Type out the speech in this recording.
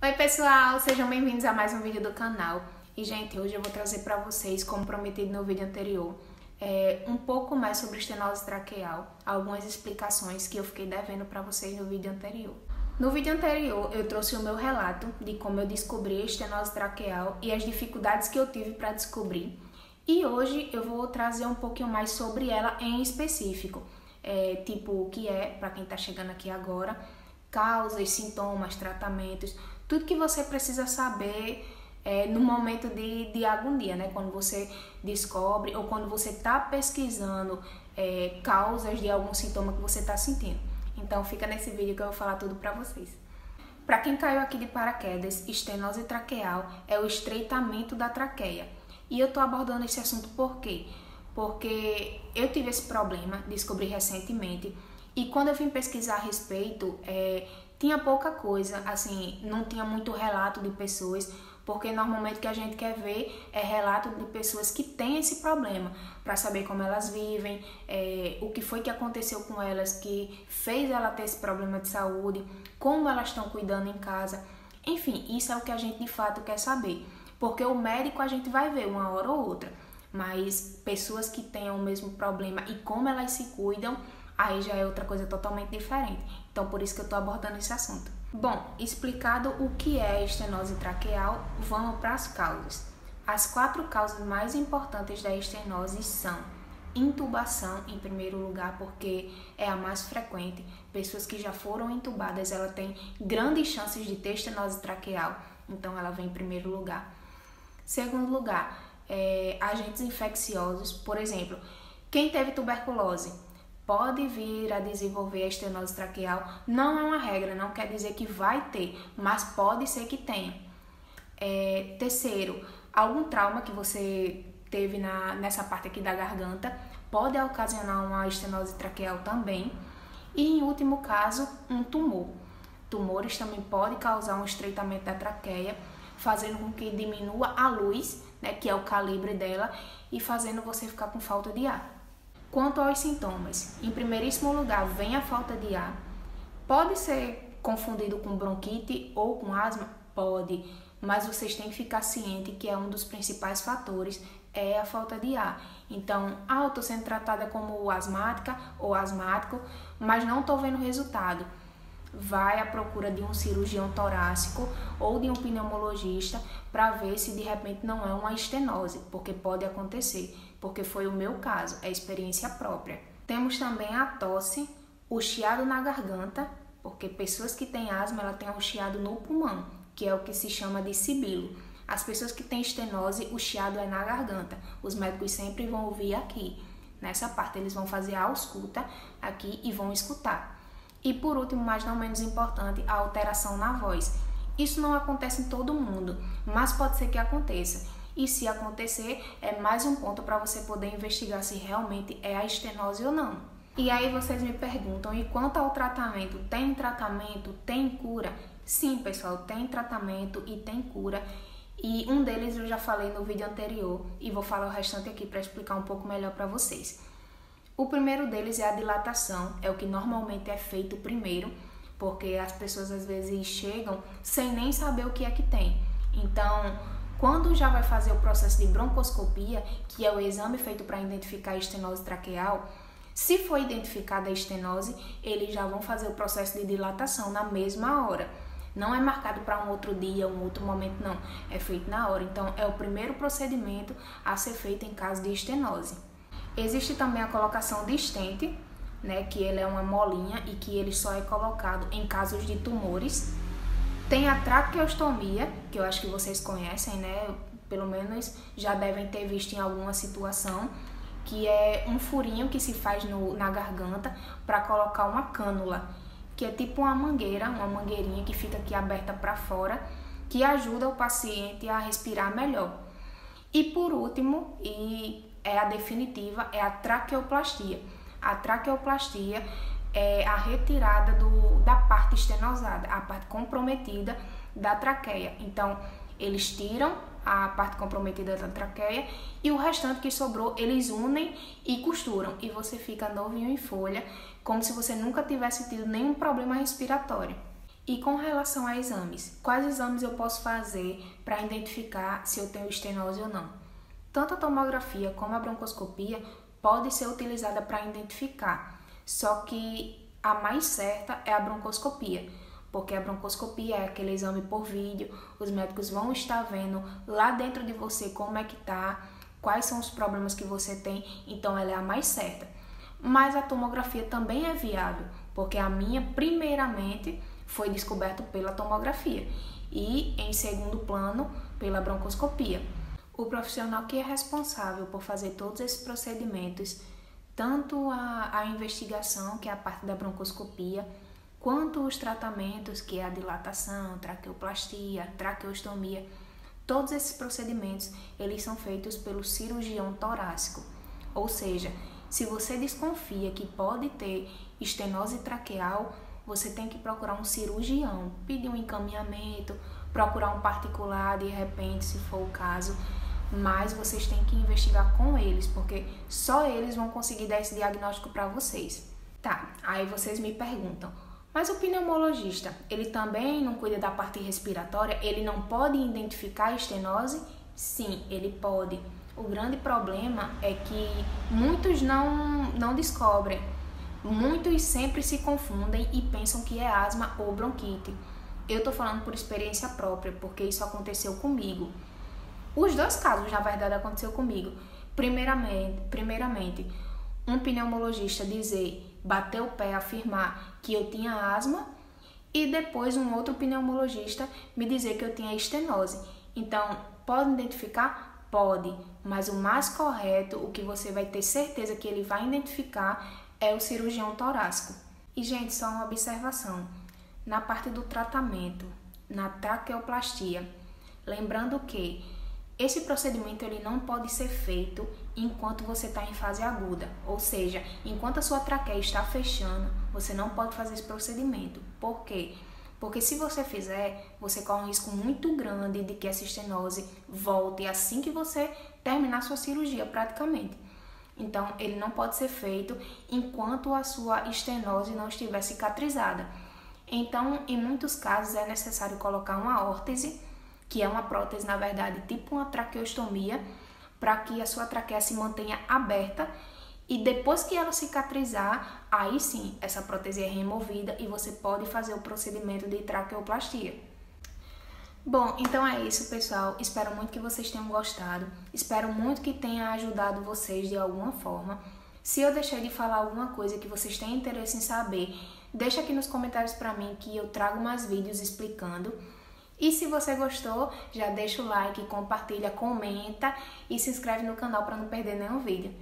Oi pessoal, sejam bem-vindos a mais um vídeo do canal. E gente, hoje eu vou trazer para vocês, como prometido no vídeo anterior, um pouco mais sobre estenose traqueal, algumas explicações que eu fiquei devendo para vocês no vídeo anterior. No vídeo anterior eu trouxe o meu relato de como eu descobri a estenose traqueal e as dificuldades que eu tive para descobrir. E hoje eu vou trazer um pouquinho mais sobre ela em específico, tipo o que é, para quem está chegando aqui agora, causas, sintomas, tratamentos, tudo que você precisa saber no momento de agonia, né? Quando você descobre ou quando você está pesquisando causas de algum sintoma que você está sentindo. Então fica nesse vídeo que eu vou falar tudo para vocês. Para quem caiu aqui de paraquedas, estenose traqueal é o estreitamento da traqueia. E eu tô abordando esse assunto por quê? Porque eu tive esse problema, descobri recentemente, e quando eu vim pesquisar a respeito, tinha pouca coisa, assim, não tinha muito relato de pessoas, porque normalmente o que a gente quer ver é relato de pessoas que têm esse problema, para saber como elas vivem, o que foi que aconteceu com elas que fez ela ter esse problema de saúde, como elas estão cuidando em casa. Enfim, isso é o que a gente de fato quer saber, porque o médico a gente vai ver uma hora ou outra, mas pessoas que tenham o mesmo problema e como elas se cuidam, aí já é outra coisa totalmente diferente. Então, por isso que eu tô abordando esse assunto. Bom, explicado o que é a estenose traqueal, vamos para as causas. As 4 causas mais importantes da estenose são intubação, em primeiro lugar, porque é a mais frequente. Pessoas que já foram intubadas, ela tem grandes chances de ter estenose traqueal, então ela vem em primeiro lugar. Segundo lugar, agentes infecciosos, por exemplo, quem teve tuberculose pode vir a desenvolver a estenose traqueal. Não é uma regra, não quer dizer que vai ter, mas pode ser que tenha. Terceiro, algum trauma que você teve nessa parte aqui da garganta pode ocasionar uma estenose traqueal também. E em último caso, um tumor. Tumores também podem causar um estreitamento da traqueia, fazendo com que diminua a luz, né, que é o calibre dela, e fazendo você ficar com falta de ar. Quanto aos sintomas, em primeiríssimo lugar vem a falta de ar. Pode ser confundido com bronquite ou com asma? Pode, mas vocês têm que ficar ciente que um dos principais fatores é a falta de ar. Então, eu estou sendo tratada como asmática ou asmático, mas não estou vendo resultado. Vai à procura de um cirurgião torácico ou de um pneumologista para ver se de repente não é uma estenose, porque pode acontecer, porque foi o meu caso, é experiência própria. Temos também a tosse, o chiado na garganta, porque pessoas que têm asma, ela tem um chiado no pulmão, que é o que se chama de sibilo. As pessoas que têm estenose, o chiado é na garganta. Os médicos sempre vão ouvir aqui, nessa parte eles vão fazer a ausculta aqui e vão escutar. E por último, mas não menos importante, a alteração na voz. Isso não acontece em todo mundo, mas pode ser que aconteça. E se acontecer, é mais um ponto para você poder investigar se realmente é a estenose ou não. E aí vocês me perguntam, e quanto ao tratamento? Tem tratamento? Tem cura? Sim, pessoal, tem tratamento e tem cura. E um deles eu já falei no vídeo anterior e vou falar o restante aqui para explicar um pouco melhor para vocês. O primeiro deles é a dilatação, é o que normalmente é feito primeiro, porque as pessoas às vezes chegam sem nem saber o que é que tem. Então, quando já vai fazer o processo de broncoscopia, que é o exame feito para identificar a estenose traqueal, se for identificada a estenose, eles já vão fazer o processo de dilatação na mesma hora. Não é marcado para um outro dia, um outro momento, não. É feito na hora. Então, é o primeiro procedimento a ser feito em caso de estenose. Existe também a colocação de stent, né, que ele é uma molinha e que ele só é colocado em casos de tumores. Tem a traqueostomia, que eu acho que vocês conhecem, né, pelo menos já devem ter visto em alguma situação, que é um furinho que se faz na garganta para colocar uma cânula, que é tipo uma mangueirinha que fica aqui aberta para fora, que ajuda o paciente a respirar melhor. E por último, a definitiva, é a traqueoplastia. A traqueoplastia é a retirada da parte estenosada, a parte comprometida da traqueia. Então, eles tiram a parte comprometida da traqueia e o restante que sobrou, eles unem e costuram. E você fica novinho em folha, como se você nunca tivesse tido nenhum problema respiratório. E com relação a exames, quais exames eu posso fazer para identificar se eu tenho estenose ou não? Tanto a tomografia como a broncoscopia pode ser utilizada para identificar, só que a mais certa é a broncoscopia, porque a broncoscopia é aquele exame por vídeo, os médicos vão estar vendo lá dentro de você como é que tá, quais são os problemas que você tem, então ela é a mais certa. Mas a tomografia também é viável, porque a minha, primeiramente, foi descoberto pela tomografia e, em segundo plano, pela broncoscopia. O profissional que é responsável por fazer todos esses procedimentos, tanto a investigação, que é a parte da broncoscopia, quanto os tratamentos, que é a dilatação, traqueoplastia, traqueostomia, todos esses procedimentos, eles são feitos pelo cirurgião torácico. Ou seja, se você desconfia que pode ter estenose traqueal, você tem que procurar um cirurgião, pedir um encaminhamento, procurar um particular de repente, se for o caso, mas vocês têm que investigar com eles, porque só eles vão conseguir dar esse diagnóstico para vocês. Tá, aí vocês me perguntam, mas o pneumologista, ele também não cuida da parte respiratória? Ele não pode identificar a estenose? Sim, ele pode. O grande problema é que muitos não descobrem. Muitos sempre se confundem e pensam que é asma ou bronquite. Eu tô falando por experiência própria, porque isso aconteceu comigo. Os dois casos, na verdade, aconteceu comigo. Primeiramente, um pneumologista dizer, bater o pé, afirmar que eu tinha asma, e depois um outro pneumologista me dizer que eu tinha estenose. Então, pode identificar? Pode, mas o mais correto, o que você vai ter certeza que ele vai identificar, é o cirurgião torácico. E, gente, só uma observação. Na parte do tratamento, na traqueoplastia, lembrando que esse procedimento ele não pode ser feito enquanto você está em fase aguda. Ou seja, enquanto a sua traqueia está fechando, você não pode fazer esse procedimento. Por quê? Porque se você fizer, você corre um risco muito grande de que essa estenose volte assim que você terminar a sua cirurgia, praticamente. Então, ele não pode ser feito enquanto a sua estenose não estiver cicatrizada. Então, em muitos casos, é necessário colocar uma órtese, que é uma prótese, na verdade, tipo uma traqueostomia, para que a sua traqueia se mantenha aberta e depois que ela cicatrizar, aí sim, essa prótese é removida e você pode fazer o procedimento de traqueoplastia. Bom, então é isso, pessoal. Espero muito que vocês tenham gostado. Espero muito que tenha ajudado vocês de alguma forma. Se eu deixei de falar alguma coisa que vocês têm interesse em saber, deixa aqui nos comentários para mim que eu trago mais vídeos explicando. E se você gostou, já deixa o like, compartilha, comenta e se inscreve no canal para não perder nenhum vídeo.